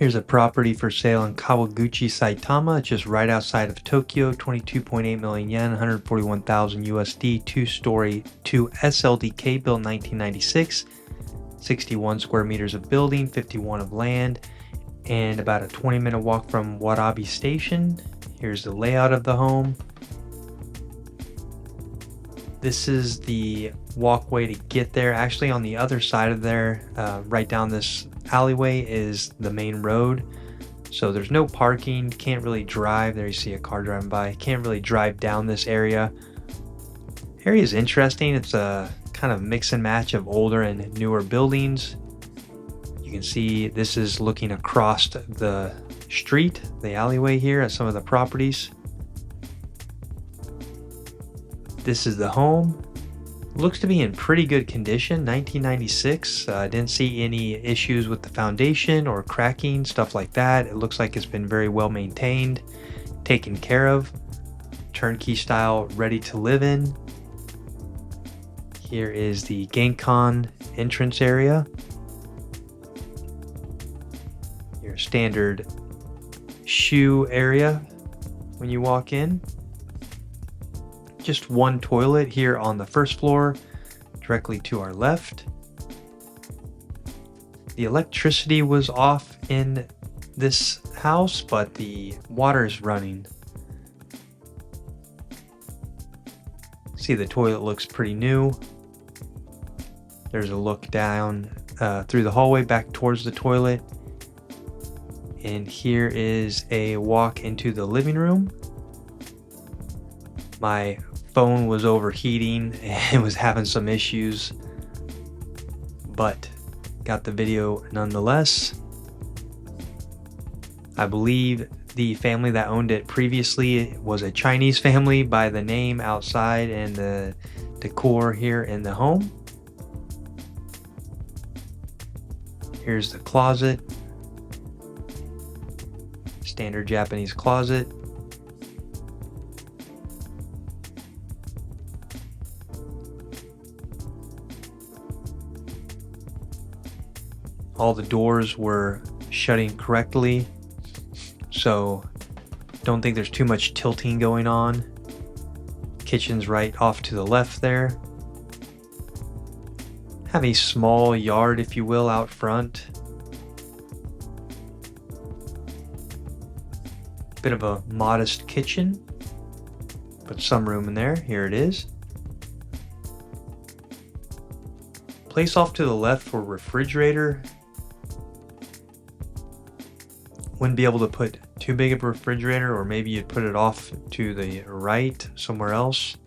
Here's a property for sale in Kawaguchi, Saitama, just right outside of Tokyo, 22.8 million yen, 141,000 USD, two-story, 2 SLDK, built 1996, 61 square meters of building, 51 of land, and about a 20-minute walk from Warabi Station. Here's the layout of the home. This is the walkway to get there. Actually, on the other side of there, right down this alleyway, is the main road. So there's no parking, can't really drive. There you see a car driving by. Can't really drive down this area. Area is interesting. It's a kind of mix and match of older and newer buildings. You can see this is looking across the street, the alleyway here at some of the properties. This is the home. Looks to be in pretty good condition, 1996. Didn't see any issues with the foundation or cracking, stuff like that. It looks like it's been very well maintained, taken care of. Turnkey style, ready to live in. Here is the Genkan entrance area. Your standard shoe area when you walk in. Just one toilet here on the first floor, directly to our left. The electricity was off in this house, but the water is running. See, the toilet looks pretty new. There's a look down through the hallway back towards the toilet. And here is a walk into the living room. My phone was overheating and was having some issues, but got the video nonetheless. I believe the family that owned it previously was a Chinese family by the name outside and the decor here in the home. Here's the closet. Standard Japanese closet. All the doors were shutting correctly, so don't think there's too much tilting going on. Kitchen's right off to the left there. Have a small yard, if you will, out front. Bit of a modest kitchen, but some room in there. Here it is. Place off to the left for refrigerator. Wouldn't be able to put too big of a refrigerator, or maybe you'd put it off to the right somewhere else.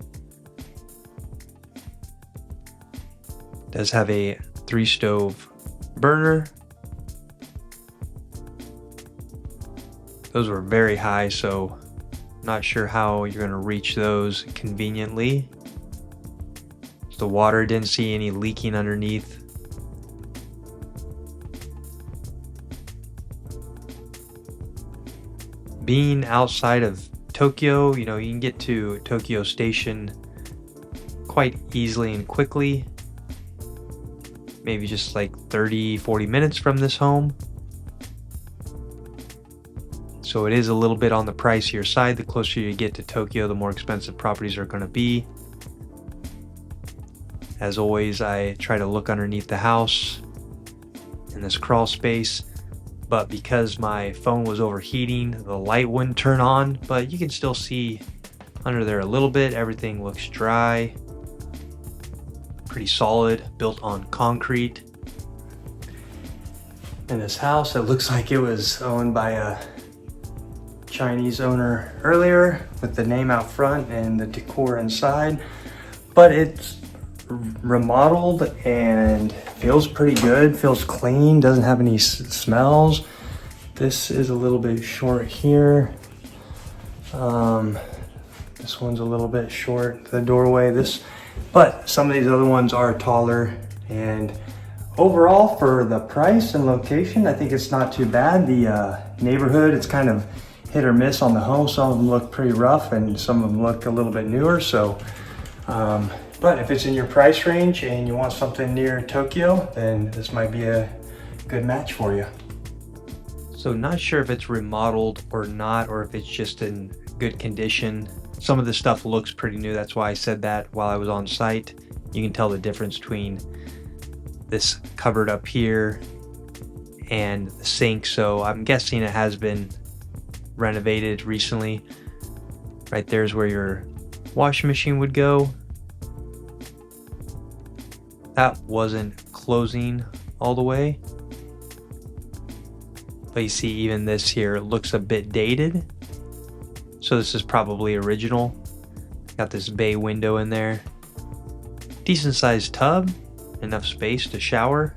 Does have a 3-stove burner. Those were very high, so not sure how you're going to reach those conveniently. The water, didn't see any leaking underneath. Being outside of Tokyo, you can get to Tokyo Station quite easily and quickly. Maybe just like 30-40 minutes from this home. So it is a little bit on the pricier side. The closer you get to Tokyo, the more expensive properties are going to be. As always, I try to look underneath the house in this crawl space, but because my phone was overheating, the light wouldn't turn on, but you can still see under there a little bit. Everything looks dry, pretty solid, built on concrete. In this house, it looks like it was owned by a Chinese owner earlier, with the name out front and the decor inside, but it's remodeled and feels pretty good, feels clean, doesn't have any smells. This is a little bit short here. This one's a little bit short, the doorway. But some of these other ones are taller, and overall for the price and location, I think it's not too bad. The neighborhood, it's kind of hit or miss on the home. Some of them look pretty rough and some of them look a little bit newer. So but if it's in your price range and you want something near Tokyo, then this might be a good match for you. So not sure if it's remodeled or not, or if it's just in good condition. Some of the stuff looks pretty new. That's why I said that while I was on site. You can tell the difference between this cupboard up here and the sink. So I'm guessing it has been renovated recently. Right there's where your washing machine would go. That wasn't closing all the way. But you see even this here looks a bit dated. So this is probably original. Got this bay window in there. Decent sized tub, enough space to shower.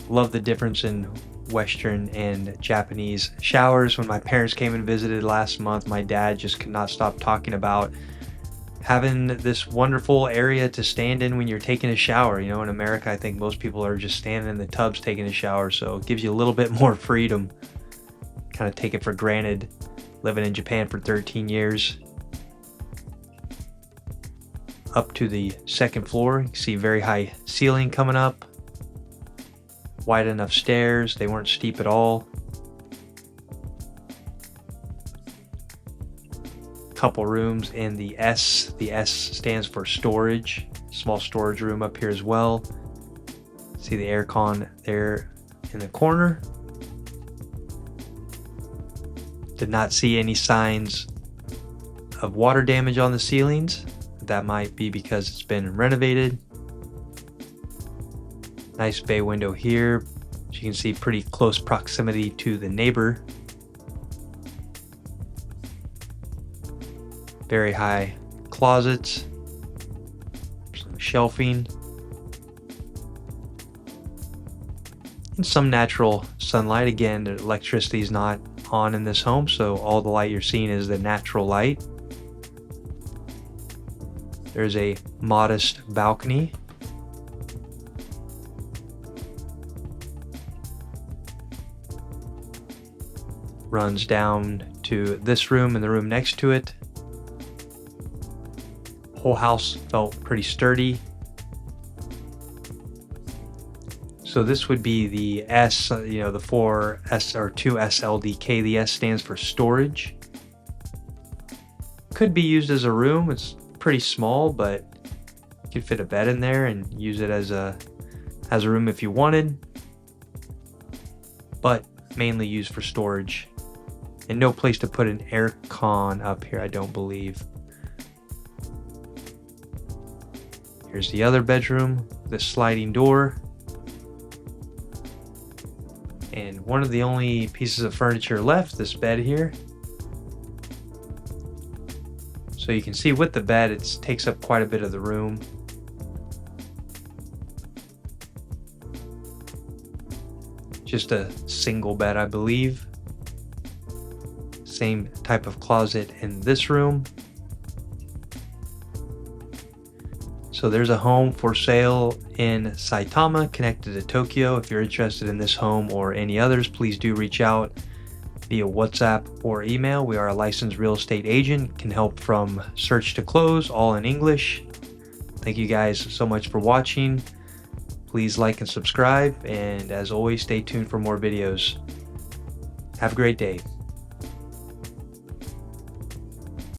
Love the difference in Western and Japanese showers. When my parents came and visited last month, my dad just could not stop talking about having this wonderful area to stand in when you're taking a shower. You know, in America, I think most people are just standing in the tubs taking a shower, so it gives you a little bit more freedom. Kind of take it for granted, living in Japan for 13 years. Up to the second floor, you can see very high ceiling coming up. Wide enough stairs, they weren't steep at all. Couple rooms in the S. The S stands for storage. Small storage room up here as well. See the aircon there in the corner. Did not see any signs of water damage on the ceilings. That might be because it's been renovated. Nice bay window here. As you can see, pretty close proximity to the neighbor. Very high closets, some shelving, and some natural sunlight. Again, the electricity is not on in this home, so all the light you're seeing is the natural light. There's a modest balcony. Runs down to this room and the room next to it. Whole house felt pretty sturdy. So this would be the S, the 4S or 2SLDK. The S stands for storage. Could be used as a room. It's pretty small, but you could fit a bed in there and use it as a room if you wanted. But mainly used for storage. And no place to put an air con up here, I don't believe. Here's the other bedroom, the sliding door. And one of the only pieces of furniture left, this bed here. So you can see with the bed, it takes up quite a bit of the room. Just a single bed, I believe. Same type of closet in this room. So there's a home for sale in Saitama, connected to Tokyo. If you're interested in this home or any others, please do reach out via WhatsApp or email. We are a licensed real estate agent, can help from search to close, all in English. Thank you guys so much for watching. Please like and subscribe, and as always, stay tuned for more videos. Have a great day.